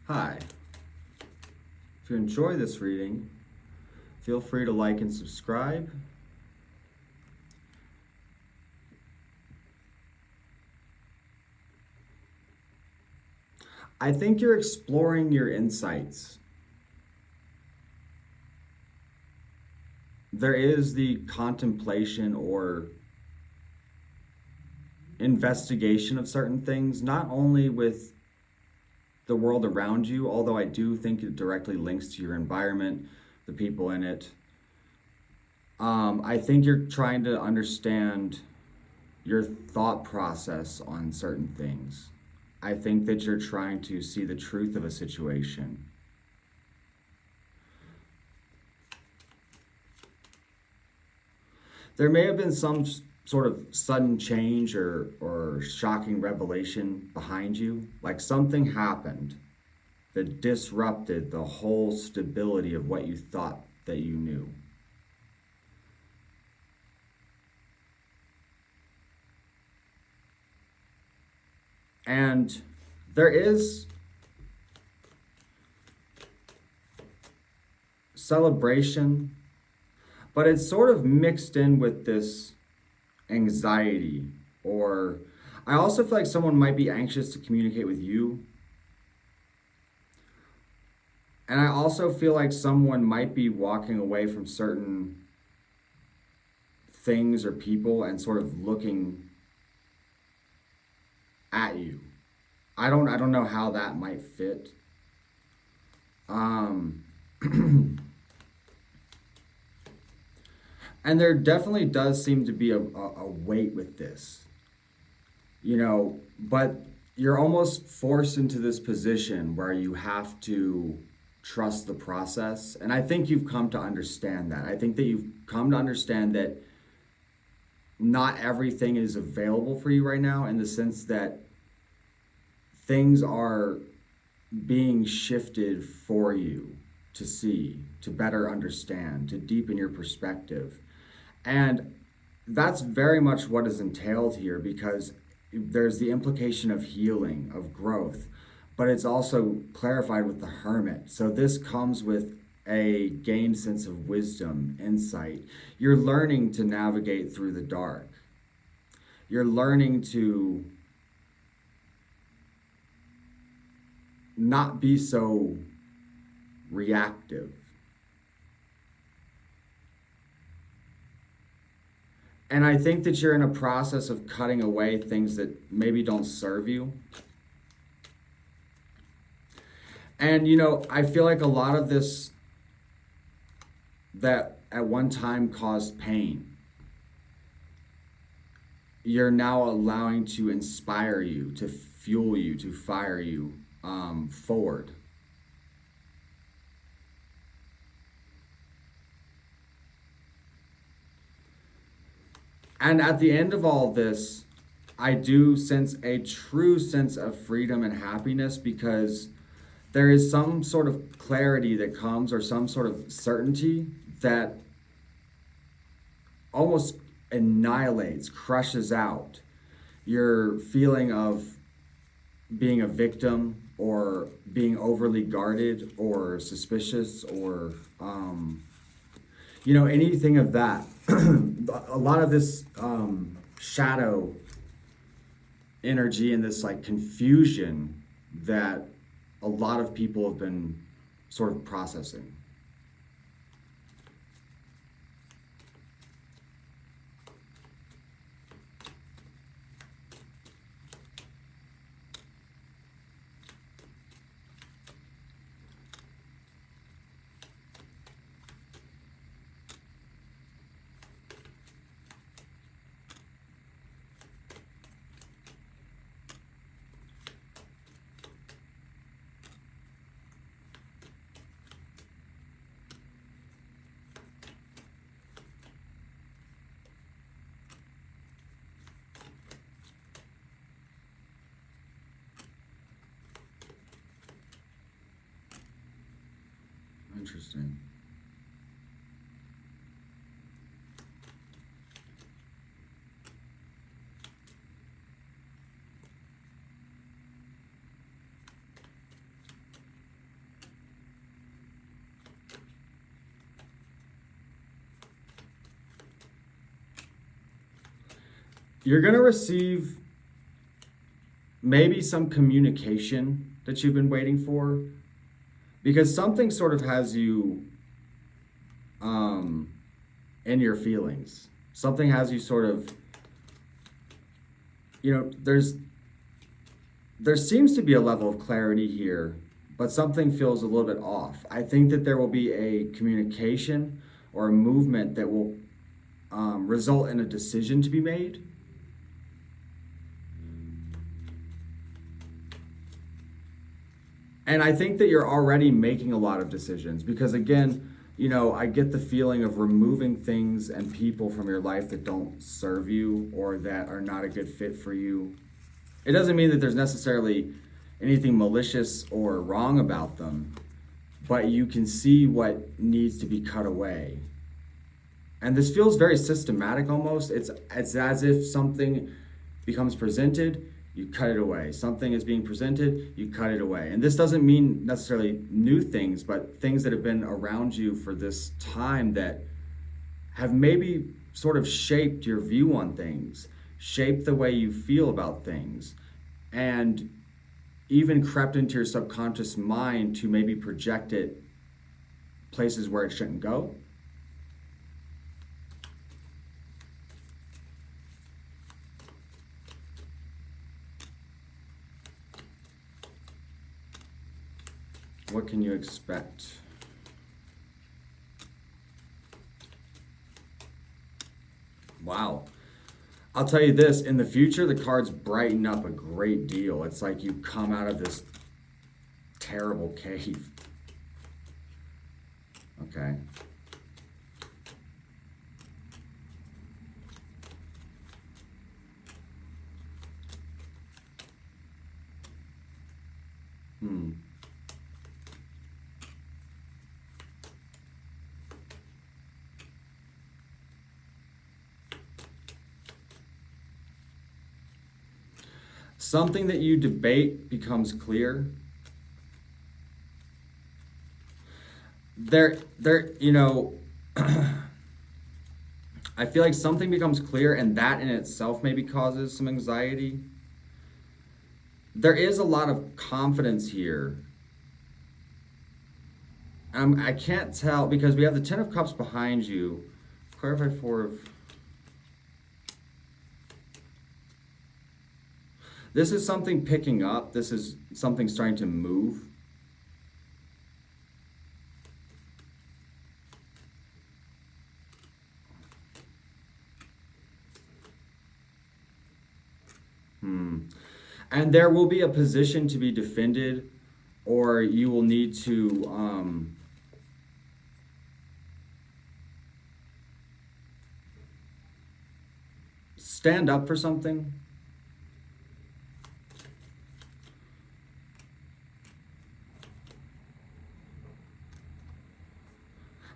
Hi. If you enjoy this reading, feel free to like and subscribe. I think you're exploring your insights. There is the contemplation or investigation of certain things, not only with the world around you, although I do think it directly links to your environment, the people in it. I think you're trying to understand your thought process on certain things. I think that you're trying to see the truth of a situation. There may have been some sort of sudden change or shocking revelation behind you, like something happened that disrupted the whole stability of what you thought that you knew. And there is celebration, but it's sort of mixed in with this anxiety, or I also feel like someone might be anxious to communicate with you. And I also feel like someone might be walking away from certain things or people and sort of looking at you. I don't know how that might fit. And there definitely does seem to be a weight with this, but you're almost forced into this position where you have to trust the process. And I think you've come to understand that. I think that you've come to understand that not everything is available for you right now, in the sense that things are being shifted for you to see, to better understand, to deepen your perspective. And that's very much what is entailed here, because there's the implication of healing, of growth, but it's also clarified with the Hermit. So this comes with a gained sense of wisdom, insight. You're learning to navigate through the dark. You're learning to not be so reactive. And I think that you're in a process of cutting away things that maybe don't serve you. And, I feel like a lot of this that at one time caused pain, you're now allowing to inspire you, to fuel you, to fire you forward. And at the end of all this, I do sense a true sense of freedom and happiness, because there is some sort of clarity that comes, or some sort of certainty that almost annihilates, crushes out your feeling of being a victim, or being overly guarded or suspicious, or anything of that. A lot of this shadow energy and this confusion that a lot of people have been sort of processing. Interesting. You're going to receive maybe some communication that you've been waiting for, because something sort of has you in your feelings. Something has you sort of, you know, there seems to be a level of clarity here, but something feels a little bit off. I think that there will be a communication or a movement that will result in a decision to be made. And I think that you're already making a lot of decisions because, again, you know, I get the feeling of removing things and people from your life that don't serve you or that are not a good fit for you. It doesn't mean that there's necessarily anything malicious or wrong about them, but you can see what needs to be cut away. And this feels very systematic almost. It's as if something becomes presented, you cut it away. Something is being presented, you cut it away. And this doesn't mean necessarily new things, but things that have been around you for this time that have maybe sort of shaped your view on things, shaped the way you feel about things, and even crept into your subconscious mind to maybe project it places where it shouldn't go. What can you expect? Wow. I'll tell you this, in the future, the cards brighten up a great deal. It's like you come out of this terrible cave. Okay. Something that you debate becomes clear. You know, I feel like something becomes clear and that in itself maybe causes some anxiety. There is a lot of confidence here. I can't tell because we have the Ten of Cups behind you. Clarify Four of... This is something picking up. This is something starting to move. And there will be a position to be defended, or you will need to stand up for something.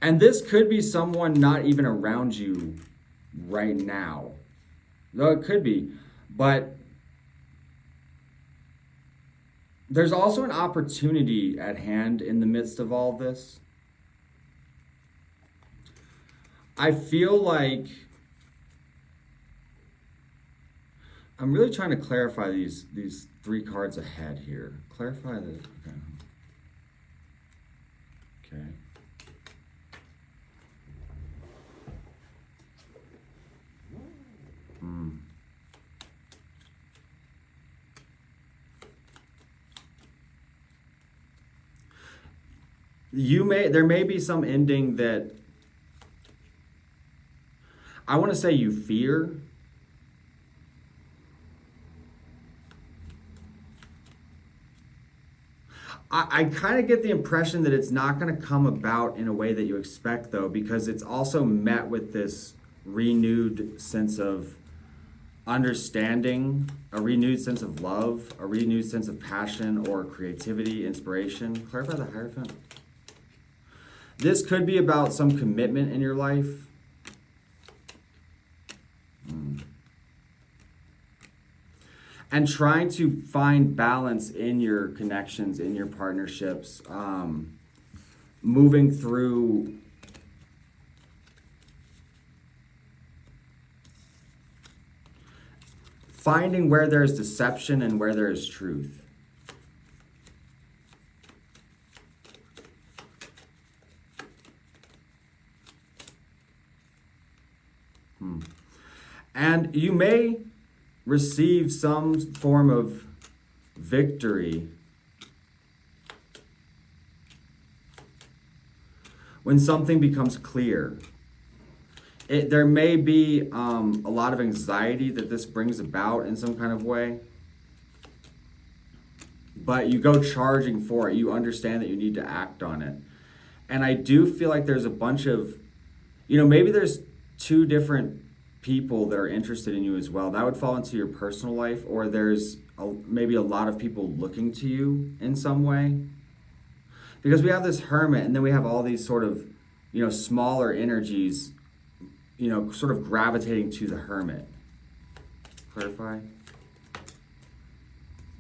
And this could be someone not even around you right now. Though it could be. But there's also an opportunity at hand in the midst of all this. I feel like I'm really trying to clarify these three cards ahead here. Clarify the... Okay. There may be some ending that I want to say you fear. I kind of get the impression that it's not going to come about in a way that you expect, though, because it's also met with this renewed sense of understanding, a renewed sense of love, a renewed sense of passion or creativity, inspiration. Clarify the Hierophant. This could be about some commitment in your life. And trying to find balance in your connections, in your partnerships, moving through finding where there's deception and where there is truth. And you may receive some form of victory when something becomes clear. There may be a lot of anxiety that this brings about in some kind of way, but you go charging for it. You understand that you need to act on it. And I do feel like there's a bunch of, maybe there's two different people that are interested in you as well. That would fall into your personal life, or there's maybe a lot of people looking to you in some way. Because we have this Hermit, and then we have all these sort of, smaller energies, sort of gravitating to the Hermit. Clarify?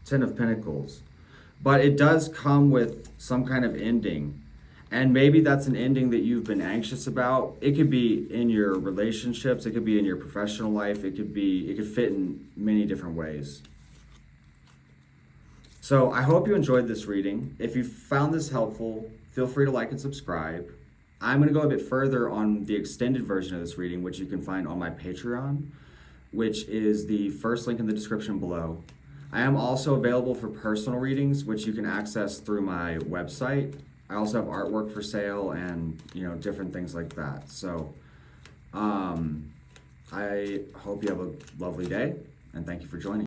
Ten of Pentacles. But it does come with some kind of ending. And maybe that's an ending that you've been anxious about. It could be in your relationships. It could be in your professional life. It could fit in many different ways. So I hope you enjoyed this reading. If you found this helpful, feel free to like and subscribe. I'm going to go a bit further on the extended version of this reading, which you can find on my Patreon, which is the first link in the description below. I am also available for personal readings, which you can access through my website. I also have artwork for sale and, different things like that. So I hope you have a lovely day, and thank you for joining.